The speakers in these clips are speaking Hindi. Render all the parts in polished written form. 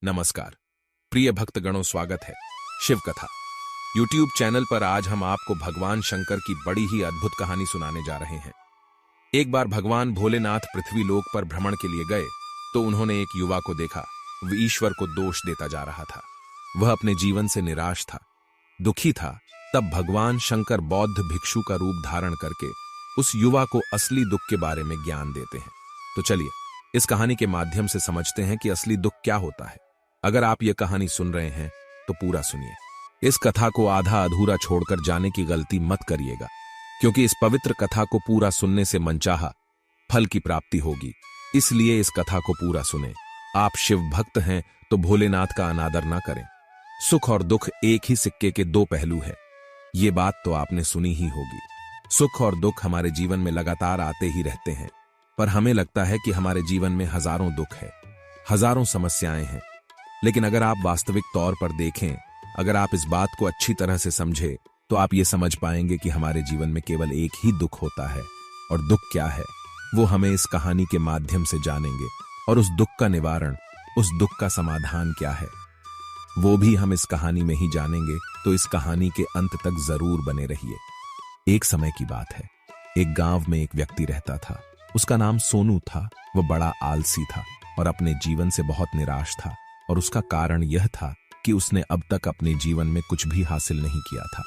नमस्कार प्रिय भक्तगणों, स्वागत है शिव कथा यूट्यूब चैनल पर। आज हम आपको भगवान शंकर की बड़ी ही अद्भुत कहानी सुनाने जा रहे हैं। एक बार भगवान भोलेनाथ पृथ्वी लोक पर भ्रमण के लिए गए तो उन्होंने एक युवा को देखा। वह ईश्वर को दोष देता जा रहा था। वह अपने जीवन से निराश था, दुखी था। तब भगवान शंकर बौद्ध भिक्षु का रूप धारण करके उस युवा को असली दुख के बारे में ज्ञान देते हैं। तो चलिए इस कहानी के माध्यम से समझते हैं कि असली दुख क्या होता है। अगर आप ये कहानी सुन रहे हैं तो पूरा सुनिए। इस कथा को आधा अधूरा छोड़कर जाने की गलती मत करिएगा, क्योंकि इस पवित्र कथा को पूरा सुनने से मनचाहा फल की प्राप्ति होगी। इसलिए इस कथा को पूरा सुने। आप शिव भक्त हैं तो भोलेनाथ का अनादर ना करें। सुख और दुख एक ही सिक्के के दो पहलू है, ये बात तो आपने सुनी ही होगी। सुख और दुख हमारे जीवन में लगातार आते ही रहते हैं, पर हमें लगता है कि हमारे जीवन में हजारों दुख है, हजारों समस्याएं हैं। लेकिन अगर आप वास्तविक तौर पर देखें, अगर आप इस बात को अच्छी तरह से समझें, तो आप ये समझ पाएंगे कि हमारे जीवन में केवल एक ही दुख होता है। और दुख क्या है वो हमें इस कहानी के माध्यम से जानेंगे। और उस दुख का निवारण, उस दुख का समाधान क्या है, वो भी हम इस कहानी में ही जानेंगे। तो इस कहानी के अंत तक जरूर बने रहिए। एक समय की बात है, एक गांव में एक व्यक्ति रहता था। उसका नाम सोनू था। वह बड़ा आलसी था और अपने जीवन से बहुत निराश था। और उसका कारण यह था कि उसने अब तक अपने जीवन में कुछ भी हासिल नहीं किया था।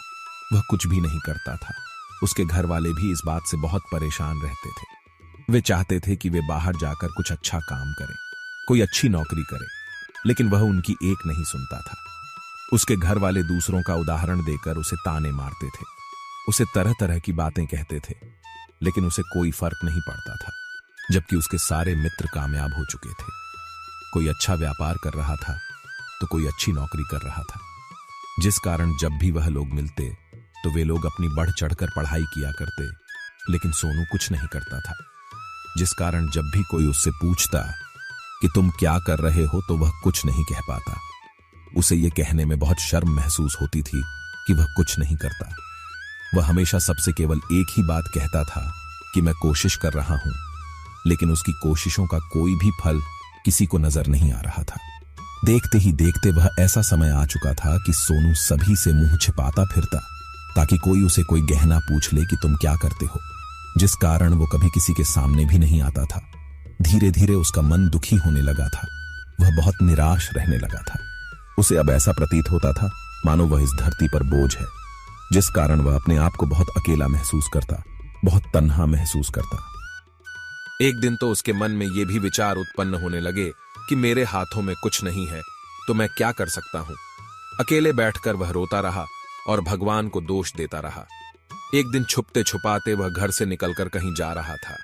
वह कुछ भी नहीं करता था। उसके घर वाले भी इस बात से बहुत परेशान रहते थे। वे चाहते थे कि वे बाहर जाकर कुछ अच्छा काम करें, कोई अच्छी नौकरी करे, लेकिन वह उनकी एक नहीं सुनता था। उसके घर वाले दूसरों का उदाहरण देकर उसे ताने मारते थे, उसे तरह तरह की बातें कहते थे, लेकिन उसे कोई फर्क नहीं पड़ता था। जबकि उसके सारे मित्र कामयाब हो चुके थे। कोई अच्छा व्यापार कर रहा था तो कोई अच्छी नौकरी कर रहा था, जिस कारण जब भी वह लोग मिलते तो वे लोग अपनी बढ़ चढ़कर पढ़ाई किया करते, लेकिन सोनू कुछ नहीं करता था। जिस कारण जब भी कोई उससे पूछता कि तुम क्या कर रहे हो, तो वह कुछ नहीं कह पाता। उसे यह कहने में बहुत शर्म महसूस होती थी कि वह कुछ नहीं करता। वह हमेशा सबसे केवल एक ही बात कहता था कि मैं कोशिश कर रहा हूं, लेकिन उसकी कोशिशों का कोई भी फल किसी को नजर नहीं आ रहा था। देखते ही देखते वह ऐसा समय आ चुका था कि सोनू सभी से मुंह छिपाता फिरता, ताकि कोई उसे कोई गहना पूछ ले कि तुम क्या करते हो, जिस कारण वो कभी किसी के सामने भी नहीं आता था। धीरे धीरे उसका मन दुखी होने लगा था। वह बहुत निराश रहने लगा था। उसे अब ऐसा प्रतीत होता था मानो वह इस धरती पर बोझ है, जिस कारण वह अपने आप को बहुत अकेला महसूस करता, बहुत तन्हा महसूस करता। एक दिन तो उसके मन में ये भी विचार उत्पन्न होने लगे कि मेरे हाथों में कुछ नहीं है तो मैं क्या कर सकता हूं। अकेले बैठकर वह रोता रहा और भगवान को दोष देता रहा। एक दिन छुपते छुपाते वह घर से निकलकर कहीं जा रहा था।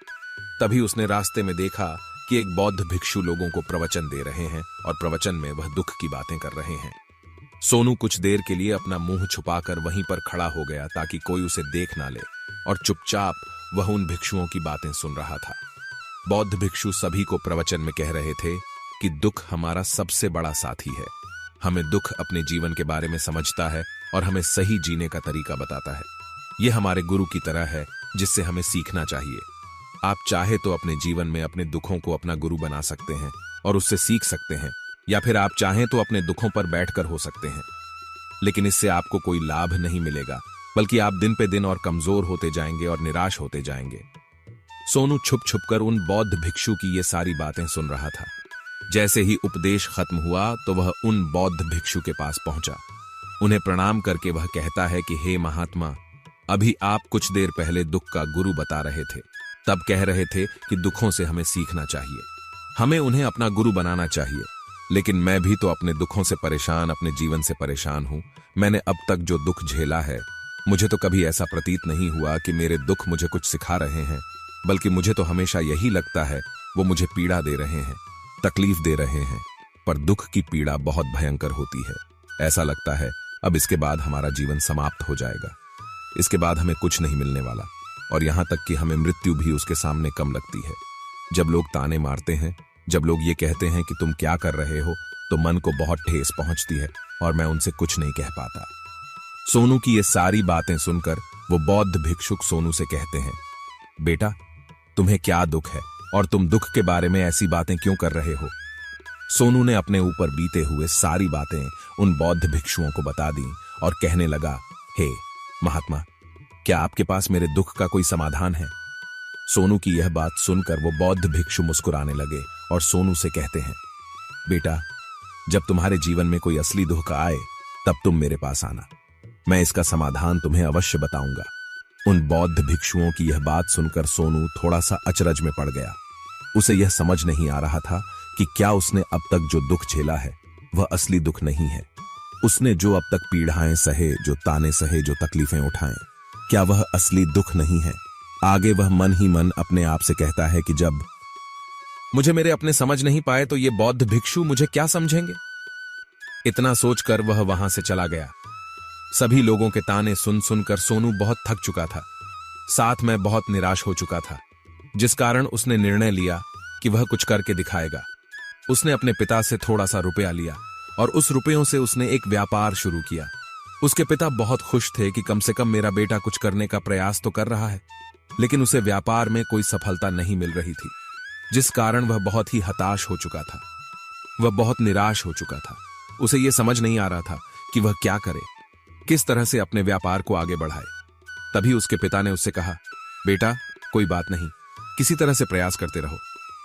तभी उसने रास्ते में देखा कि एक बौद्ध भिक्षु लोगों को प्रवचन दे रहे हैं और प्रवचन में वह दुख की बातें कर रहे हैं। सोनू कुछ देर के लिए अपना मुंह छुपाकर वहीं पर खड़ा हो गया, ताकि कोई उसे देख ना ले, और चुपचाप वह उन भिक्षुओं की बातें सुन रहा था। बौद्ध भिक्षु सभी को प्रवचन में कह रहे थे कि दुख हमारा सबसे बड़ा साथी है। हमें दुख अपने जीवन के बारे में समझता है और हमें सही जीने का तरीका बताता है। यह हमारे गुरु की तरह है, जिससे हमें सीखना चाहिए। आप चाहे तो अपने जीवन में अपने दुखों को अपना गुरु बना सकते हैं और उससे सीख सकते हैं, या फिर आप चाहें तो अपने दुखों पर बैठकर हो सकते हैं। लेकिन इससे आपको कोई लाभ नहीं मिलेगा, बल्कि आप दिन पे दिन और कमजोर होते जाएंगे और निराश होते जाएंगे। सोनू छुप छुपकर उन बौद्ध भिक्षु की ये सारी बातें सुन रहा था। जैसे ही उपदेश खत्म हुआ तो वह उन बौद्ध भिक्षु के पास पहुंचा। उन्हें प्रणाम करके वह कहता है कि हे महात्मा, अभी आप कुछ देर पहले दुख का गुरु बता रहे थे। तब कह रहे थे कि दुखों से हमें सीखना चाहिए, हमें उन्हें अपना गुरु बनाना चाहिए। लेकिन मैं भी तो अपने दुखों से परेशान, अपने जीवन से परेशान हूं। मैंने अब तक जो दुख झेला है, मुझे तो कभी ऐसा प्रतीत नहीं हुआ कि मेरे दुख मुझे कुछ सिखा रहे हैं, बल्कि मुझे तो हमेशा यही लगता है वो मुझे पीड़ा दे रहे हैं, तकलीफ दे रहे हैं। पर दुख की पीड़ा बहुत भयंकर होती है। ऐसा लगता है अब इसके बाद हमारा जीवन समाप्त हो जाएगा, इसके बाद हमें कुछ नहीं मिलने वाला, और यहां तक कि हमें मृत्यु भी उसके सामने कम लगती है। जब लोग ताने मारते हैं, जब लोग ये कहते हैं कि तुम क्या कर रहे हो, तो मन को बहुत ठेस पहुंचती है और मैं उनसे कुछ नहीं कह पाता। सोनू की ये सारी बातें सुनकर वो बौद्ध भिक्षुक सोनू से कहते हैं, बेटा तुम्हें क्या दुख है और तुम दुख के बारे में ऐसी बातें क्यों कर रहे हो? सोनू ने अपने ऊपर बीते हुए सारी बातें उन बौद्ध भिक्षुओं को बता दी और कहने लगा, हे महात्मा, क्या आपके पास मेरे दुख का कोई समाधान है? सोनू की यह बात सुनकर वो बौद्ध भिक्षु मुस्कुराने लगे और सोनू से कहते हैं, बेटा, जब तुम्हारे जीवन में कोई असली दुख आए तब तुम मेरे पास आना, मैं इसका समाधान तुम्हें अवश्य बताऊंगा। उन बौद्ध भिक्षुओं की यह बात सुनकर सोनू थोड़ा सा अचरज में पड़ गया। उसे यह समझ नहीं आ रहा था कि क्या उसने अब तक जो दुख झेला है वह असली दुख नहीं है। उसने जो अब तक पीड़ाएं सहे, जो ताने सहे, जो तकलीफें उठाएं, क्या वह असली दुख नहीं है? आगे वह मन ही मन अपने आप से कहता है कि जब मुझे मेरे अपने समझ नहीं पाए तो ये बौद्ध भिक्षु मुझे क्या समझेंगे। इतना सोचकर वह वहां से चला गया। सभी लोगों के ताने सुन सुनकर सोनू बहुत थक चुका था, साथ में बहुत निराश हो चुका था, जिस कारण उसने निर्णय लिया कि वह कुछ करके दिखाएगा। उसने अपने पिता से थोड़ा सा रुपया लिया और उस रुपयों से उसने एक व्यापार शुरू किया। उसके पिता बहुत खुश थे कि कम से कम मेरा बेटा कुछ करने का प्रयास तो कर रहा है, लेकिन उसे व्यापार में कोई सफलता नहीं मिल रही थी, जिस कारण वह बहुत ही हताश हो चुका था। वह बहुत निराश हो चुका था। उसे यह समझ नहीं आ रहा था कि वह क्या करे, किस तरह से अपने व्यापार को आगे बढ़ाए। तभी उसके पिता ने उससे कहा, बेटा, कोई बात नहीं, किसी तरह से प्रयास करते रहो,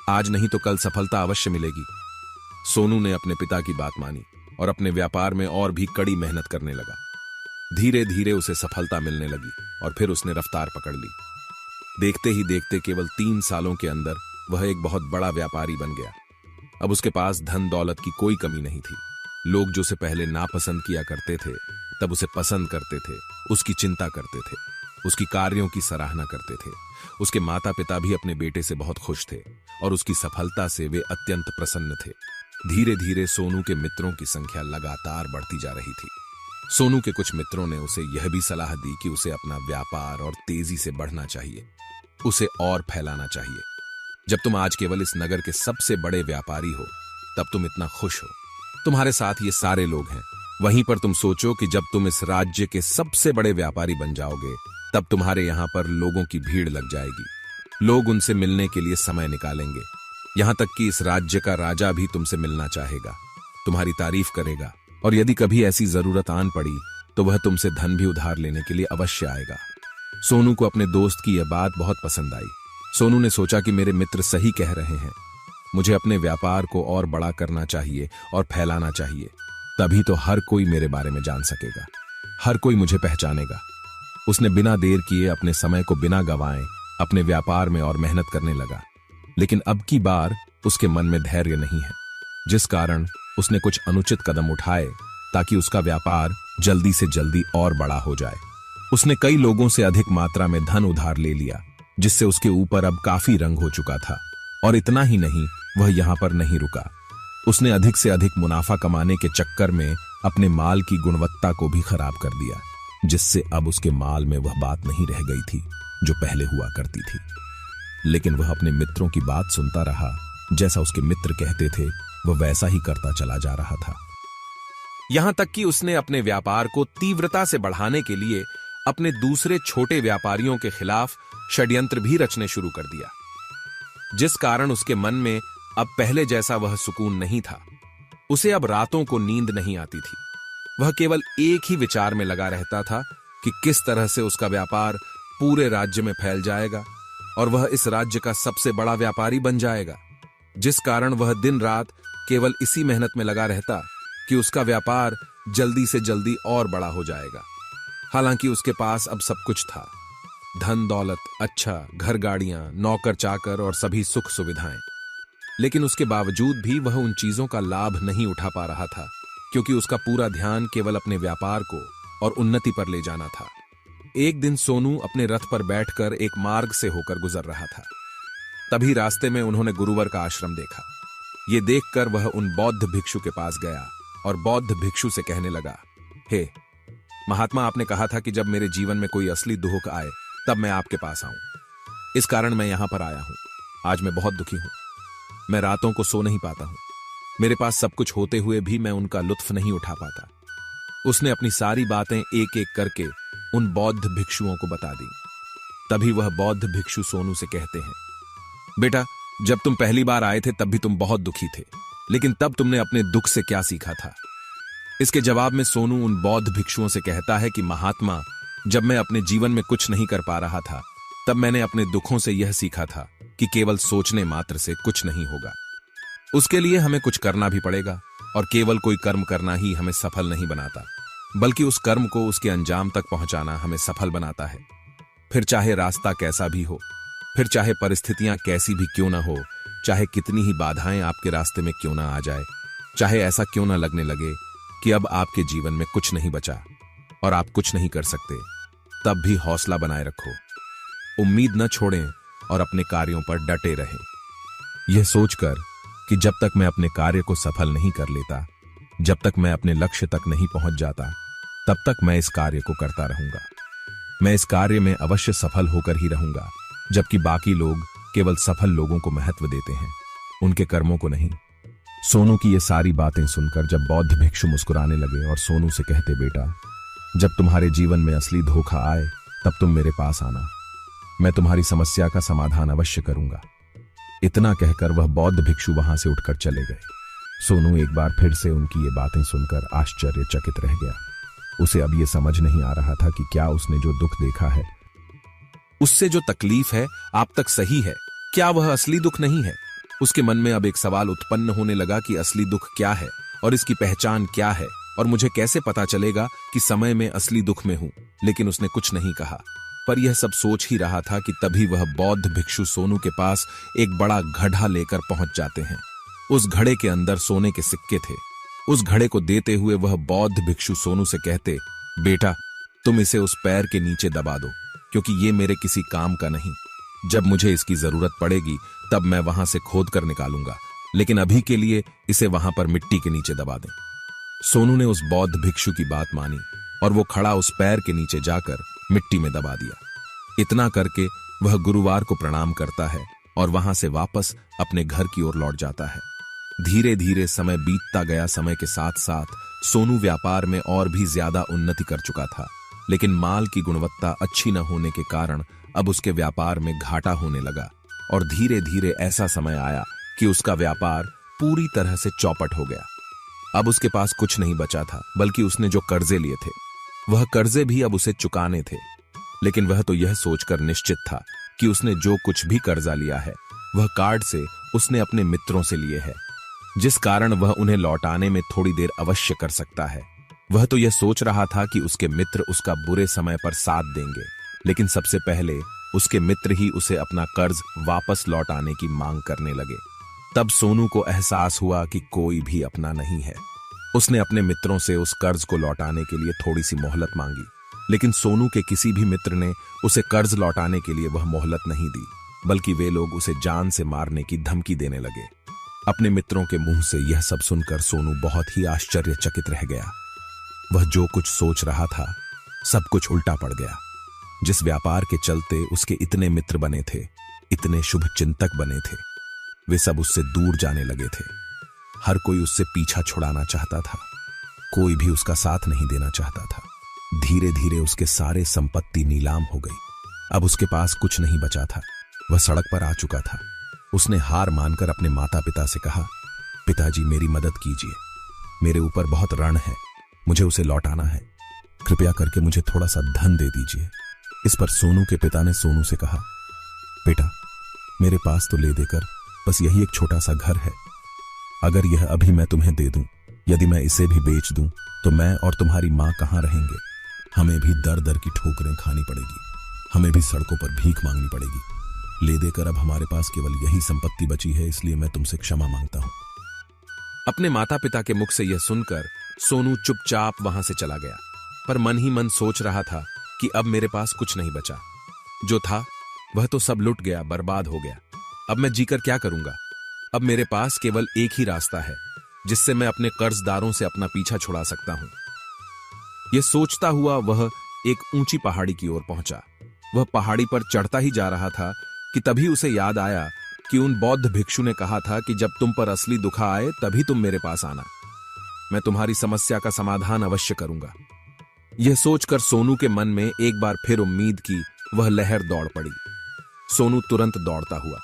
आज नहीं तो कल सफलता अवश्य मिलेगी। सोनू ने अपने पिता की बात मानी और अपने व्यापार में और भी कड़ी मेहनत करने लगा। धीरे धीरे उसे सफलता मिलने लगी और फिर उसने रफ्तार पकड़ ली। देखते ही देखते केवल 3 सालों के अंदर वह एक बहुत बड़ा व्यापारी बन गया। अब उसके पास धन दौलत की कोई कमी नहीं थी। लोग जो उसे पहले नापसंद किया करते थे, तब उसे पसंद करते थे, उसकी चिंता करते थे, उसकी कार्यों की सराहना करते थे। उसके माता पिता भी अपने बेटे से बहुत खुश थे और उसकी सफलता से वे अत्यंत प्रसन्न थे। धीरे धीरे सोनू के मित्रों की संख्या लगातार बढ़ती जा रही थी। सोनू के कुछ मित्रों ने उसे यह भी सलाह दी कि उसे अपना व्यापार और तेजी से बढ़ना चाहिए, उसे और फैलाना चाहिए। जब तुम आज केवल इस नगर के सबसे बड़े व्यापारी हो, तब तुम इतना खुश हो, तुम्हारे साथ ये सारे लोग हैं। वहीं पर तुम सोचो कि जब तुम इस राज्य के सबसे बड़े व्यापारी बन जाओगे, तब तुम्हारे यहां पर लोगों की भीड़ लग जाएगी। लोग उनसे मिलने के लिए समय निकालेंगे। यहां तक कि इस राज्य का राजा भी तुमसे मिलना चाहेगा, तुम्हारी तारीफ करेगा, और यदि कभी ऐसी जरूरत आन पड़ी तो वह तुमसे धन भी उधार लेने के लिए अवश्य आएगा। सोनू को अपने दोस्त की यह बात बहुत पसंद आई। सोनू ने सोचा कि मेरे मित्र सही कह रहे हैं, मुझे अपने व्यापार को और बड़ा करना चाहिए और फैलाना चाहिए, तभी तो हर कोई मेरे बारे में जान सकेगा, हर कोई मुझे पहचानेगा। उसने बिना देर किए अपने समय को बिना गंवाए अपने व्यापार में और मेहनत करने लगा। लेकिन अब की बार उसके मन में धैर्य नहीं है, जिस कारण उसने कुछ अनुचित कदम उठाए ताकि उसका व्यापार जल्दी से जल्दी और बड़ा हो जाए। उसने कई लोगों से अधिक मात्रा में धन उधार ले लिया, जिससे उसके ऊपर अब काफी रंग हो चुका था। और इतना ही नहीं, वह यहां पर नहीं रुका। उसने अधिक से अधिक मुनाफा कमाने के चक्कर में अपने माल की गुणवत्ता को भी खराब कर दिया, जिससे अब उसके माल में वह बात नहीं रह गई थी जो पहले हुआ करती थी। लेकिन वह अपने मित्रों की बात सुनता रहा। जैसा उसके मित्र कहते थे वह वैसा ही करता चला जा रहा था। यहां तक कि उसने अपने व्यापार को तीव्रता से बढ़ाने के लिए अपने दूसरे छोटे व्यापारियों के खिलाफ षड्यंत्र भी रचने शुरू कर दिया, जिस कारण उसके मन में अब पहले जैसा वह सुकून नहीं था। उसे अब रातों को नींद नहीं आती थी। वह केवल एक ही विचार में लगा रहता था कि किस तरह से उसका व्यापार पूरे राज्य में फैल जाएगा और वह इस राज्य का सबसे बड़ा व्यापारी बन जाएगा, जिस कारण वह दिन रात केवल इसी मेहनत में लगा रहता कि उसका व्यापार जल्दी से जल्दी और बड़ा हो जाएगा। हालांकि उसके पास अब सब कुछ था, धन दौलत, अच्छा घर, गाड़ियां, नौकर चाकर और सभी सुख सुविधाएं। लेकिन उसके बावजूद भी वह उन चीजों का लाभ नहीं उठा पा रहा था, क्योंकि उसका पूरा ध्यान केवल अपने व्यापार को और उन्नति पर ले जाना था। एक दिन सोनू अपने रथ पर बैठकर एक मार्ग से होकर गुजर रहा था। तभी रास्ते में उन्होंने गुरुवर का आश्रम देखा। ये देखकर वह उन बौद्ध भिक्षु के पास गया और बौद्ध भिक्षु से कहने लगा, हे महात्मा, आपने कहा था कि जब मेरे जीवन में कोई असली दुख आए तब मैं आपके पास आऊं। इस कारण मैं यहां पर आया हूं। आज मैं बहुत दुखी हूं। मैं रातों को सो नहीं पाता हूं। मेरे पास सब कुछ होते हुए भी मैं उनका लुत्फ नहीं उठा पाता। उसने अपनी सारी बातें एक एक करके उन बौद्ध भिक्षुओं को बता दी। तभी वह बौद्ध भिक्षु सोनू से कहते हैं, बेटा, जब तुम पहली बार आए थे तब भी तुम बहुत दुखी थे। लेकिन तब तुमने अपने दुख से क्या सीखा था? इसके जवाब में सोनू उन बौद्ध भिक्षुओं से कहता है कि महात्मा, जब मैं अपने जीवन में कुछ नहीं कर पा रहा था, तब मैंने अपने दुखों से यह सीखा था कि केवल सोचने मात्र से कुछ नहीं होगा। उसके लिए हमें कुछ करना भी पड़ेगा, और केवल कोई कर्म करना ही हमें सफल नहीं बनाता, बल्कि उस कर्म को उसके अंजाम तक पहुंचाना हमें सफल बनाता है। फिर चाहे रास्ता कैसा भी हो, फिर चाहे परिस्थितियां कैसी भी क्यों ना हो, चाहे कितनी ही बाधाएं आपके रास्ते में क्यों ना आ जाए, चाहे ऐसा क्यों ना लगने लगे कि अब आपके जीवन में कुछ नहीं बचा और आप कुछ नहीं कर सकते, तब भी हौसला बनाए रखो, उम्मीद न छोड़ें और अपने कार्यों पर डटे रहें। यह सोचकर कि जब तक मैं अपने कार्य को सफल नहीं कर लेता, जब तक मैं अपने लक्ष्य तक नहीं पहुंच जाता, तब तक मैं इस कार्य को करता रहूंगा। मैं इस कार्य में अवश्य सफल होकर ही रहूंगा, जबकि बाकी लोग केवल सफल लोगों को महत्व देते हैं, उनके कर्मों को नहीं। सोनू की ये सारी बातें सुनकर जब बौद्ध भिक्षु मुस्कुराने लगे और सोनू से कहते, बेटा, जब तुम्हारे जीवन में असली धोखा आए तब तुम मेरे पास आना, मैं तुम्हारी समस्या का समाधान अवश्य करूंगा। इतना कहकर वह बौद्ध भिक्षु वहां से उठकर चले गए। सोनू एक बार फिर से उनकी ये बातें सुनकर आश्चर्यचकित रह गया। उसे अब ये समझ नहीं आ रहा था कि क्या उसने जो दुख देखा है, उससे जो तकलीफ है, आप तक सही है, क्या वह असली दुख नहीं है? उसके मन में अब एक सवाल उत्पन्न होने लगा कि असली दुख क्या है और इसकी पहचान क्या है, और मुझे कैसे पता चलेगा कि समय में असली दुख में हूं। लेकिन उसने कुछ नहीं कहा, पर यह सब सोच ही रहा था कि तभी वह बौद्ध भिक्षु सोनू के पास एक बड़ा घड़ा लेकर पहुंच जाते हैं। उस घड़े के अंदर सोने के सिक्के थे। उस घड़े को देते हुए वह बौद्ध भिक्षु सोनू से कहते, बेटा, तुम इसे उस पैर के नीचे दबा दो, क्योंकि ये मेरे किसी काम का नहीं। जब मुझे इसकी जरूरत पड़ेगी तब मैं वहां से खोद कर निकालूंगा, लेकिन अभी के लिए इसे वहां पर मिट्टी के नीचे दबा दें। सोनू ने उस बौद्ध भिक्षु की बात मानी और वो खड़ा उस पैर के नीचे जाकर मिट्टी में दबा दिया। इतना करके वह गुरुवार को प्रणाम करता है और वहां से वापस अपने घर की ओर लौट जाता है। धीरे धीरे समय बीतता गया। समय के साथ साथ सोनू व्यापार में और भी ज्यादा उन्नति कर चुका था, लेकिन माल की गुणवत्ता अच्छी न होने के कारण अब उसके व्यापार में घाटा होने लगा, और धीरे धीरे ऐसा समय आया कि उसका व्यापार पूरी तरह से चौपट हो गया। अब उसके पास कुछ नहीं बचा था, बल्कि उसने जो कर्जे लिए थे वह कर्जे भी अब उसे चुकाने थे। लेकिन वह तो यह सोचकर निश्चित था कि उसने जो कुछ भी कर्जा लिया है वह कार्ड से उसने अपने मित्रों से लिए है, जिस कारण वह उन्हें लौटाने में थोड़ी देर अवश्य कर सकता है। वह तो यह सोच रहा था कि उसके मित्र उसका बुरे समय पर साथ देंगे, लेकिन सबसे पहले उसके मित्र ही उसे अपना कर्ज वापस लौटाने की मांग करने लगे। तब सोनू को एहसास हुआ कि कोई भी अपना नहीं है। उसने अपने मित्रों से उस कर्ज को लौटाने के लिए थोड़ी सी मोहलत मांगी, लेकिन सोनू के किसी भी मित्र ने उसे कर्ज लौटाने के लिए वह मोहलत नहीं दी, बल्कि वे लोग उसे जान से मारने की धमकी देने लगे। अपने मित्रों के मुंह से यह सब सुनकर सोनू बहुत ही आश्चर्यचकित रह गया। वह जो कुछ सोच रहा था सब कुछ उल्टा पड़ गया। जिस व्यापार के चलते उसके इतने मित्र बने थे, इतने शुभ चिंतक बने थे, वे सब उससे दूर जाने लगे थे। हर कोई उससे पीछा छुड़ाना चाहता था, कोई भी उसका साथ नहीं देना चाहता था। धीरे धीरे उसके सारे संपत्ति नीलाम हो गई। अब उसके पास कुछ नहीं बचा था। वह सड़क पर आ चुका था। उसने हार मानकर अपने माता पिता से कहा, पिताजी, मेरी मदद कीजिए, मेरे ऊपर बहुत ऋण है, मुझे उसे लौटाना है, कृपया करके मुझे थोड़ा सा धन दे दीजिए। इस पर सोनू के पिता ने सोनू से कहा, बेटा, मेरे पास तो ले देकर बस यही एक छोटा सा घर है। अगर यह अभी मैं तुम्हें दे दूं, यदि मैं इसे भी बेच दूं, तो मैं और तुम्हारी मां कहां रहेंगे? हमें भी दर दर की ठोकरें खानी पड़ेगी, हमें भी सड़कों पर भीख मांगनी पड़ेगी। ले देकर अब हमारे पास केवल यही संपत्ति बची है, इसलिए मैं तुमसे क्षमा मांगता हूं। अपने माता पिता के मुख से यह सुनकर सोनू चुपचाप वहां से चला गया, पर मन ही मन सोच रहा था कि अब मेरे पास कुछ नहीं बचा। जो था वह तो सब लुट गया, बर्बाद हो गया। अब मैं जीकर क्या करूंगा? अब मेरे पास केवल एक ही रास्ता है जिससे मैं अपने कर्जदारों से अपना पीछा छुड़ा सकता हूं। यह सोचता हुआ वह एक ऊंची पहाड़ी की ओर पहुंचा। वह पहाड़ी पर चढ़ता ही जा रहा था कि तभी उसे याद आया कि उन बौद्ध भिक्षु ने कहा था कि जब तुम पर असली दुखा आए तभी तुम मेरे पास आना, मैं तुम्हारी समस्या का समाधान अवश्य करूंगा। यह सोचकर सोनू के मन में एक बार फिर उम्मीद की वह लहर दौड़ पड़ी। सोनू तुरंत दौड़ता हुआ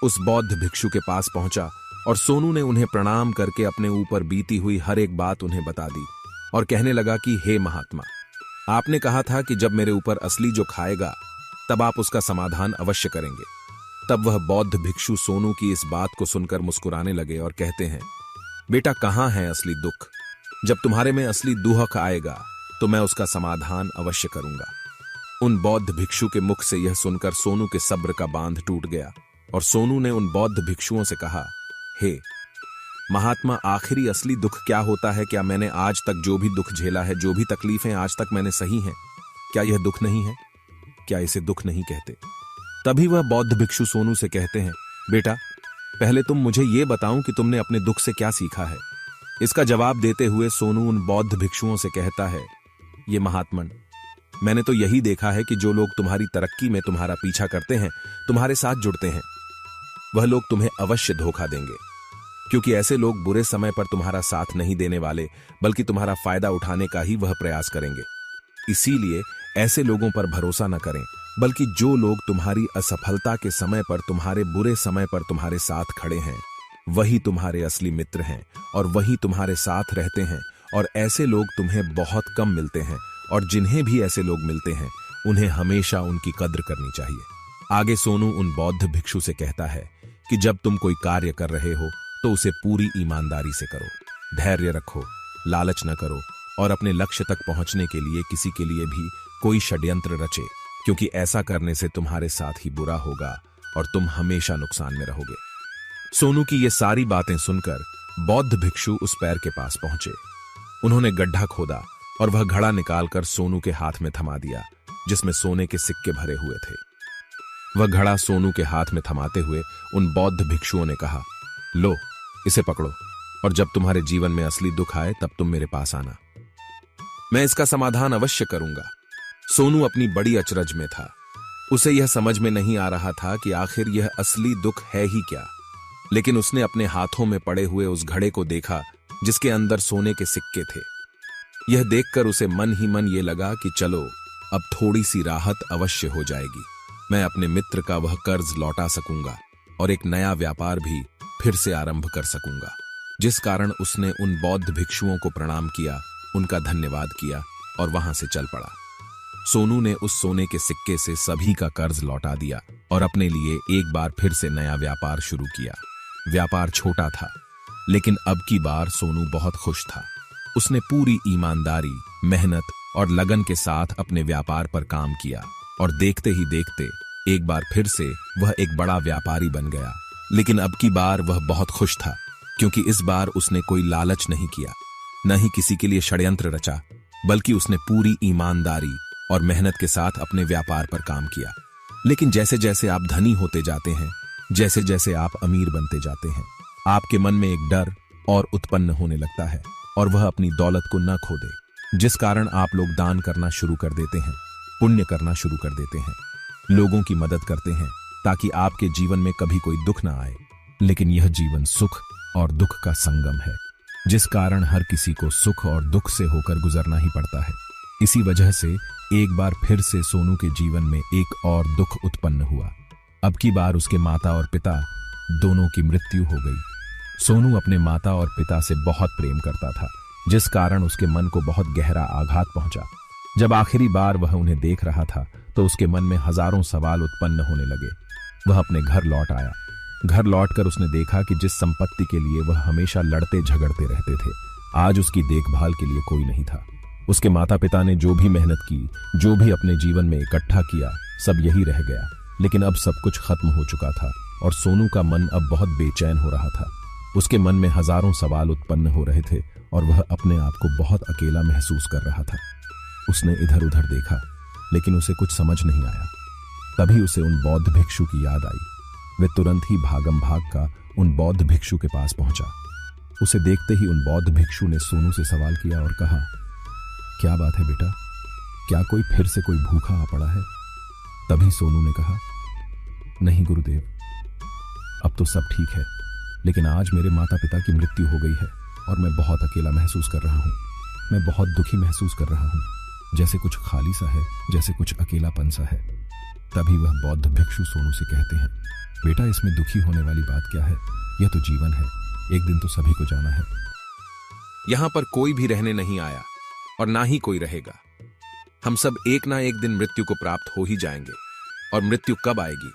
उस बौद्ध भिक्षु के पास पहुंचा और सोनू ने उन्हें प्रणाम करके अपने ऊपर बीती हुई हर एक बात उन्हें बता दी और कहने लगा कि हे महात्मा, आपने कहा था कि जब मेरे ऊपर असली जो खाएगा तब आप उसका समाधान अवश्य करेंगे। तब वह बौद्ध भिक्षु सोनू की इस बात को सुनकर मुस्कुराने लगे और कहते हैं, बेटा कहाँ है असली दुख? जब तुम्हारे में असली दुख आएगा तो मैं उसका समाधान अवश्य करूंगा। उन बौद्ध भिक्षु के मुख से यह सुनकर सोनू के सब्र का बांध टूट गया और सोनू ने उन बौद्ध भिक्षुओं से कहा, हे महात्मा, आखिरी असली दुख क्या होता है? क्या मैंने आज तक जो भी दुख झेला है, जो भी तकलीफें आज तक मैंने सही हैं, क्या यह दुख नहीं है? क्या इसे दुख नहीं कहते? तभी वह बौद्ध भिक्षु सोनू से कहते हैं, बेटा पहले तुम मुझे ये बताओ कि तुमने अपने दुख से क्या सीखा है। इसका जवाब देते हुए सोनू उन बौद्ध भिक्षुओं से कहता है, ये महात्मन, मैंने तो यही देखा है कि जो लोग तुम्हारी तरक्की में तुम्हारा पीछा करते हैं, तुम्हारे साथ जुड़ते हैं, वह लोग तुम्हें अवश्य धोखा देंगे, क्योंकि ऐसे लोग बुरे समय पर तुम्हारा साथ नहीं देने वाले, बल्कि तुम्हारा फायदा उठाने का ही वह प्रयास करेंगे। इसीलिए ऐसे लोगों पर भरोसा न करें, बल्कि जो लोग तुम्हारी असफलता के समय पर, तुम्हारे बुरे समय पर तुम्हारे साथ खड़े हैं, वही तुम्हारे असली मित्र हैं और वही तुम्हारे साथ रहते हैं। और ऐसे लोग तुम्हें बहुत कम मिलते हैं, और जिन्हें भी ऐसे लोग मिलते हैं उन्हें हमेशा उनकी कद्र करनी चाहिए। आगे सोनू उन बौद्ध भिक्षु से कहता है कि जब तुम कोई कार्य कर रहे हो तो उसे पूरी ईमानदारी से करो, धैर्य रखो, लालच न करो और अपने लक्ष्य तक पहुंचने के लिए किसी के लिए भी कोई षड्यंत्र रचे, क्योंकि ऐसा करने से तुम्हारे साथ ही बुरा होगा और तुम हमेशा नुकसान में रहोगे। सोनू की ये सारी बातें सुनकर बौद्ध भिक्षु उस पैर के पास पहुंचे। उन्होंने गड्ढा खोदा और वह घड़ा निकालकर सोनू के हाथ में थमा दिया, जिसमें सोने के सिक्के भरे हुए थे। वह घड़ा सोनू के हाथ में थमाते हुए उन बौद्ध भिक्षुओं ने कहा, लो इसे पकड़ो, और जब तुम्हारे जीवन में असली दुख आए तब तुम मेरे पास आना, मैं इसका समाधान अवश्य करूंगा। सोनू अपनी बड़ी अचरज में था। उसे यह समझ में नहीं आ रहा था कि आखिर यह असली दुख है ही क्या, लेकिन उसने अपने हाथों में पड़े हुए उस घड़े को देखा जिसके अंदर सोने के सिक्के थे। यह देखकर उसे मन ही मन ये लगा कि चलो अब थोड़ी सी राहत अवश्य हो जाएगी, मैं अपने मित्र का वह कर्ज लौटा सकूंगा और एक नया व्यापार भी फिर से आरंभ कर सकूंगा। जिस कारण उसने उन बौद्ध भिक्षुओं को प्रणाम किया, उनका धन्यवाद किया और वहां से चल पड़ा। सोनू ने उस सोने के सिक्के से सभी का कर्ज लौटा दिया और अपने लिए एक बार फिर से नया व्यापार शुरू किया। व्यापार छोटा था, लेकिन अब की बार सोनू बहुत खुश था। उसने पूरी ईमानदारी, मेहनत और लगन के साथ अपने व्यापार पर काम किया और देखते ही देखते एक बार फिर से वह एक बड़ा व्यापारी बन गया। लेकिन अब की बार वह बहुत खुश था, क्योंकि इस बार उसने कोई लालच नहीं किया, न ही किसी के लिए षड्यंत्र रचा, बल्कि उसने पूरी ईमानदारी और मेहनत के साथ अपने व्यापार पर काम किया। लेकिन जैसे जैसे आप धनी होते जाते हैं, जैसे जैसे आप अमीर बनते जाते हैं, आपके मन में एक डर और उत्पन्न होने लगता है और वह अपनी दौलत को न खो दे, जिस कारण आप लोग दान करना शुरू कर देते हैं, पुण्य करना शुरू कर देते हैं, लोगों की मदद करते हैं, ताकि आपके जीवन में कभी कोई दुख ना आए। लेकिन यह जीवन सुख और दुख का संगम है, जिस कारण हर किसी को सुख और दुख से होकर गुजरना ही पड़ता है। इसी वजह से एक बार फिर से सोनू के जीवन में एक और दुख उत्पन्न हुआ। अब की बार उसके माता और पिता दोनों की मृत्यु हो गई। सोनू अपने माता और पिता से बहुत प्रेम करता था, जिस कारण उसके मन को बहुत गहरा आघात पहुंचा। जब आखिरी बार वह उन्हें देख रहा था तो उसके मन में हजारों सवाल उत्पन्न होने लगे। वह अपने घर लौट आया। घर लौटकर उसने देखा कि जिस संपत्ति के लिए वह हमेशा लड़ते झगड़ते रहते थे, आज उसकी देखभाल के लिए कोई नहीं था। उसके माता पिता ने जो भी मेहनत की, जो भी अपने जीवन में इकट्ठा किया, सब यही रह गया। लेकिन अब सब कुछ खत्म हो चुका था और सोनू का मन अब बहुत बेचैन हो रहा था। उसके मन में हजारों सवाल उत्पन्न हो रहे थे और वह अपने आप को बहुत अकेला महसूस कर रहा था। उसने इधर उधर देखा, लेकिन उसे कुछ समझ नहीं आया। तभी उसे उन बौद्ध भिक्षु की याद आई। वह तुरंत ही भागम भाग का उन बौद्ध भिक्षु के पास पहुंचा। उसे देखते ही उन बौद्ध भिक्षु ने सोनू से सवाल किया और कहा, क्या बात है बेटा, क्या कोई फिर से कोई भूखा आ पड़ा है? तभी सोनू ने कहा, नहीं गुरुदेव, अब तो सब ठीक है, लेकिन आज मेरे माता पिता की मृत्यु हो गई है और मैं बहुत अकेला महसूस कर रहा हूँ। मैं बहुत दुखी महसूस कर रहा हूँ, जैसे कुछ खाली सा है, जैसे कुछ अकेलापन सा है। तभी वह बौद्ध भिक्षु सोनू से कहते हैं, बेटा इसमें दुखी होने वाली बात क्या है? यह तो जीवन है, एक दिन तो सभी को जाना है। यहां पर कोई भी रहने नहीं आया और ना ही कोई रहेगा। हम सब एक ना एक दिन मृत्यु को प्राप्त हो ही जाएंगे, और मृत्यु कब आएगी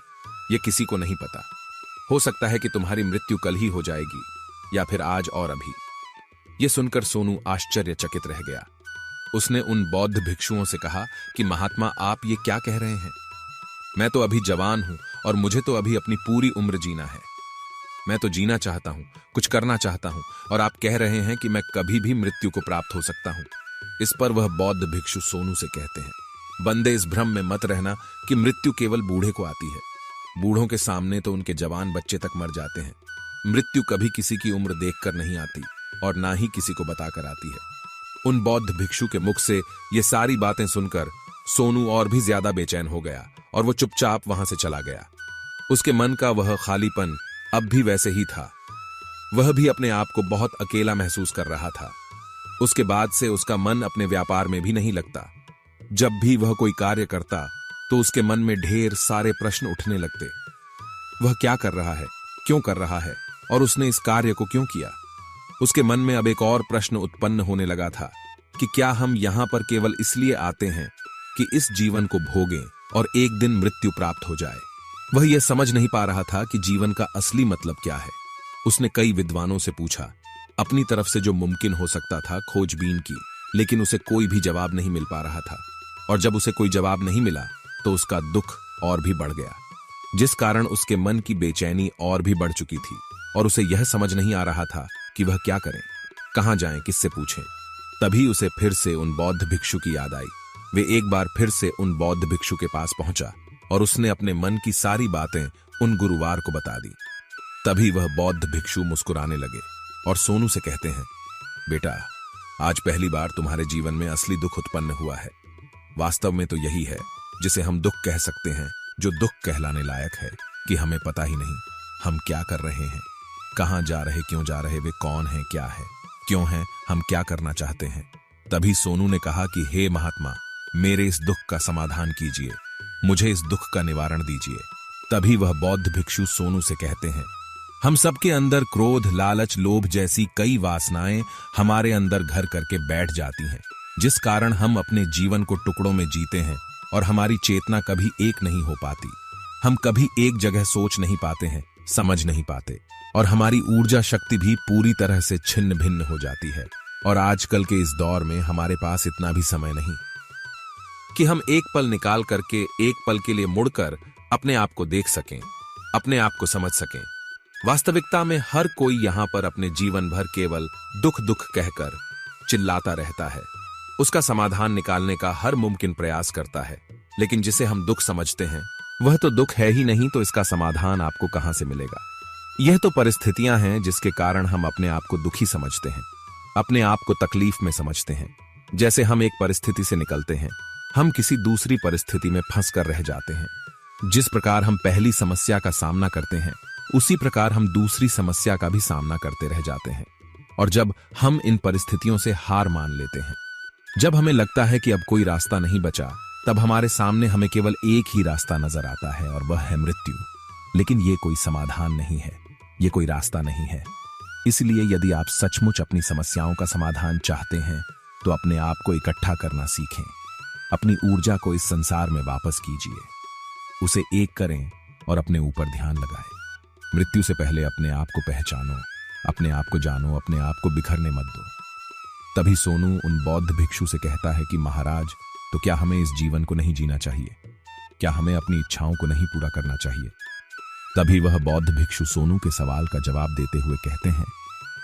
यह किसी को नहीं पता। हो सकता है कि तुम्हारी मृत्यु कल ही हो जाएगी, या फिर आज और अभी। यह सुनकर सोनू आश्चर्यचकित रह गया। उसने उन बौद्ध भिक्षुओं से कहा कि महात्मा, आप ये क्या कह रहे हैं? मैं तो अभी जवान हूं और मुझे तो अभी अपनी पूरी उम्र जीना है। मैं तो जीना चाहता हूं, कुछ करना चाहता हूं, और आप कह रहे हैं कि मैं कभी भी मृत्यु को प्राप्त हो सकता हूं। इस पर वह बौद्ध भिक्षु सोनू से कहते हैं, बंदे, इस भ्रम में मत रहना कि मृत्यु केवल बूढ़े को आती है। बूढ़ों के सामने तो उनके जवान बच्चे तक मर जाते हैं। मृत्यु कभी किसी की उम्र देखकर नहीं आती और ना ही किसी को बताकर आती है। उन बौद्ध भिक्षु के मुख से ये सारी बातें सुनकर सोनू और भी ज्यादा बेचैन हो गया और वो चुपचाप वहां से चला गया। उसके मन का वह खालीपन अब भी वैसे ही था। वह भी अपने आप को बहुत अकेला महसूस कर रहा था। उसके बाद से उसका मन अपने व्यापार में भी नहीं लगता। जब भी वह कोई कार्य करता तो उसके मन में ढेर सारे प्रश्न उठने लगते। वह क्या कर रहा है, क्यों कर रहा है, और उसने इस कार्य को क्यों किया? उसके मन में अब एक और प्रश्न उत्पन्न होने लगा था कि क्या हम यहां पर केवल इसलिए आते हैं कि इस जीवन को भोगें और एक दिन मृत्यु प्राप्त हो जाए? वह यह समझ नहीं पा रहा था कि जीवन का असली मतलब क्या है। उसने कई विद्वानों से पूछा, अपनी तरफ से जो मुमकिन हो सकता था खोजबीन की, लेकिन उसे कोई भी जवाब नहीं मिल पा रहा था। और जब उसे कोई जवाब नहीं मिला तो उसका दुख और भी बढ़ गया, जिस कारण उसके मन की बेचैनी और भी बढ़ चुकी थी और उसे यह समझ नहीं आ रहा था कि वह क्या करे, कहां जाएं, किससे पूछें। तभी उसे फिर से उन बौद्ध भिक्षु की याद आई। वे एक बार फिर से उन बौद्ध भिक्षु के पास पहुंचा और उसने अपने मन की सारी बातें उन गुरुवार को बता दी। तभी वह बौद्ध भिक्षु मुस्कुराने लगे और सोनू से कहते हैं, बेटा, आज पहली बार तुम्हारे जीवन में असली दुख उत्पन्न हुआ है। वास्तव में तो यही है जिसे हम दुख कह सकते हैं, जो दुख कहलाने लायक है कि हमें पता ही नहीं हम क्या कर रहे हैं, कहां जा रहे, क्यों जा रहे, वे कौन हैं, क्या है, क्यों हैं, हम क्या करना चाहते हैं। तभी सोनू ने कहा कि हे महात्मा, मेरे इस दुख का समाधान कीजिए, मुझे इस दुख का निवारण दीजिए। तभी वह बौद्ध भिक्षु सोनू से कहते हैं, हम सबके अंदर क्रोध, लालच, लोभ जैसी कई वासनाएं हमारे अंदर घर करके बैठ जाती हैं, जिस कारण हम अपने जीवन को टुकड़ों में जीते हैं और हमारी चेतना कभी एक नहीं हो पाती। हम कभी एक जगह सोच नहीं पाते हैं, समझ नहीं पाते, और हमारी ऊर्जा शक्ति भी पूरी तरह से छिन्न भिन्न हो जाती है। और आजकल के इस दौर में हमारे पास इतना भी समय नहीं कि हम एक पल निकाल करके एक पल के लिए मुड़कर अपने आप को देख सकें, अपने आप को समझ सकें। वास्तविकता में हर कोई यहां पर अपने जीवन भर केवल दुख दुख कहकर चिल्लाता रहता है। उसका समाधान निकालने का हर मुमकिन प्रयास करता है, लेकिन जिसे हम दुख समझते हैं वह तो दुख है ही नहीं, तो इसका समाधान आपको कहां से मिलेगा? यह तो परिस्थितियां हैं जिसके कारण हम अपने आप को दुखी समझते हैं, अपने आप को तकलीफ में समझते हैं। जैसे हम एक परिस्थिति से निकलते हैं, हम किसी दूसरी परिस्थिति में फंस कर रह जाते हैं। जिस प्रकार हम पहली समस्या का सामना करते हैं, उसी प्रकार हम दूसरी समस्या का भी सामना करते रह जाते हैं। और जब हम इन परिस्थितियों से हार मान लेते हैं, जब हमें लगता है कि अब कोई रास्ता नहीं बचा, तब हमारे सामने हमें केवल एक ही रास्ता नजर आता है और वह है मृत्यु। लेकिन ये कोई समाधान नहीं है, ये कोई रास्ता नहीं है। इसलिए यदि आप सचमुच अपनी समस्याओं का समाधान चाहते हैं तो अपने आप को इकट्ठा करना सीखें। अपनी ऊर्जा को इस संसार में वापस कीजिए, उसे एक करें और अपने ऊपर ध्यान लगाएं। मृत्यु से पहले अपने आप को पहचानो, अपने आप को जानो, अपने आप को बिखरने मत दो। तभी सोनू उन बौद्ध भिक्षु से कहता है कि महाराज, तो क्या हमें इस जीवन को नहीं जीना चाहिए? क्या हमें अपनी इच्छाओं को नहीं पूरा करना चाहिए? तभी वह बौद्ध भिक्षु सोनू के सवाल का जवाब देते हुए कहते हैं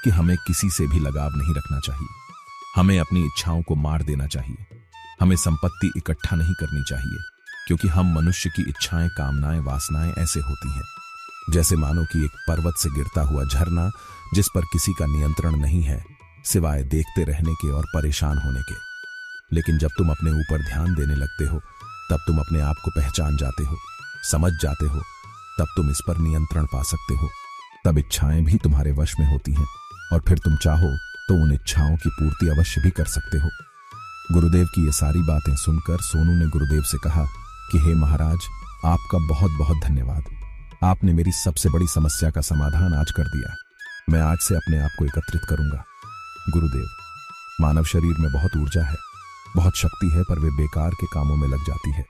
कि हमें किसी से भी लगाव नहीं रखना चाहिए, हमें अपनी इच्छाओं को मार देना चाहिए, हमें संपत्ति इकट्ठा नहीं करनी चाहिए, क्योंकि हम मनुष्य की इच्छाएं, कामनाएं, वासनाएं ऐसे होती हैं जैसे मानो कि एक पर्वत से गिरता हुआ झरना जिस पर किसी का नियंत्रण नहीं है सिवाय देखते रहने के और परेशान होने के। लेकिन जब तुम अपने ऊपर ध्यान देने लगते हो, तब तुम अपने आप को पहचान जाते हो, समझ जाते हो, तब तुम इस पर नियंत्रण पा सकते हो। तब इच्छाएं भी तुम्हारे वश में होती हैं और फिर तुम चाहो तो उन इच्छाओं की पूर्ति अवश्य भी कर सकते हो। गुरुदेव की ये सारी बातें सुनकर सोनू ने गुरुदेव से कहा कि हे महाराज, आपका बहुत बहुत धन्यवाद। आपने मेरी सबसे बड़ी समस्या का समाधान आज कर दिया। मैं आज से अपने आप को एकत्रित करूंगा। गुरुदेव, मानव शरीर में बहुत ऊर्जा है, बहुत शक्ति है, पर वे बेकार के कामों में लग जाती है,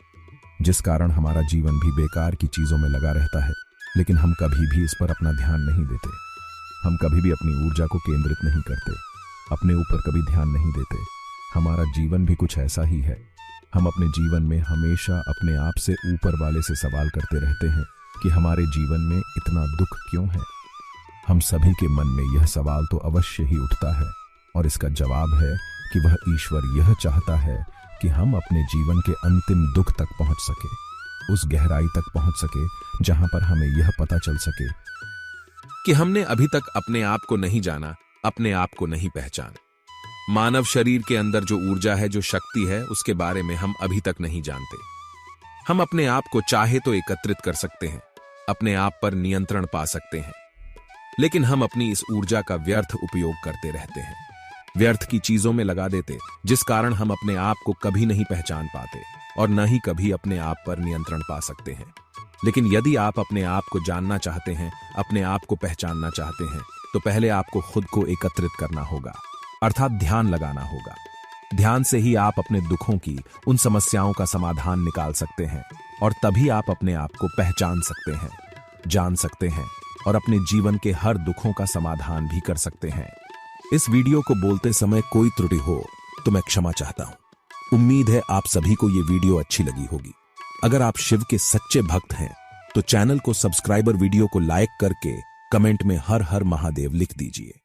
जिस कारण हमारा जीवन भी बेकार की चीजों में लगा रहता है। लेकिन हम कभी भी इस पर अपना ध्यान नहीं देते। हम कभी भी अपनी ऊर्जा को केंद्रित नहीं करते, अपने ऊपर कभी ध्यान नहीं देते। हमारा जीवन भी कुछ ऐसा ही है। हम अपने जीवन में हमेशा अपने आप से ऊपर वाले से सवाल करते रहते हैं कि हमारे जीवन में इतना दुख क्यों है। हम सभी के मन में यह सवाल तो अवश्य ही उठता है, और इसका जवाब है कि वह ईश्वर यह चाहता है कि हम अपने जीवन के अंतिम दुख तक पहुंच सके, उस गहराई तक पहुंच सके जहां पर हमें यह पता चल सके कि हमने अभी तक अपने आप को नहीं जाना, अपने आप को नहीं पहचाना। मानव शरीर के अंदर जो ऊर्जा है, जो शक्ति है, उसके बारे में हम अभी तक नहीं जानते। हम अपने आप को चाहे तो एकत्रित कर सकते हैं, अपने आप पर नियंत्रण पा सकते हैं, लेकिन हम अपनी इस ऊर्जा का व्यर्थ उपयोग करते रहते हैं, व्यर्थ की चीजों में लगा देते, जिस कारण हम अपने आप को कभी नहीं पहचान पाते और न ही कभी अपने आप पर नियंत्रण पा सकते हैं। लेकिन यदि आप अपने आप को जानना चाहते हैं, अपने आप को पहचानना चाहते हैं, तो पहले आपको खुद को एकत्रित करना होगा, अर्थात ध्यान लगाना होगा। ध्यान से ही आप अपने दुखों की, उन समस्याओं का समाधान निकाल सकते हैं, और तभी आप अपने आप को पहचान सकते हैं, जान सकते हैं और अपने जीवन के हर दुखों का समाधान भी कर सकते हैं। इस वीडियो को बोलते समय कोई त्रुटि हो तो मैं क्षमा चाहता हूं। उम्मीद है आप सभी को ये वीडियो अच्छी लगी होगी। अगर आप शिव के सच्चे भक्त हैं तो चैनल को सब्सक्राइबर, वीडियो को लाइक करके कमेंट में हर हर महादेव लिख दीजिए।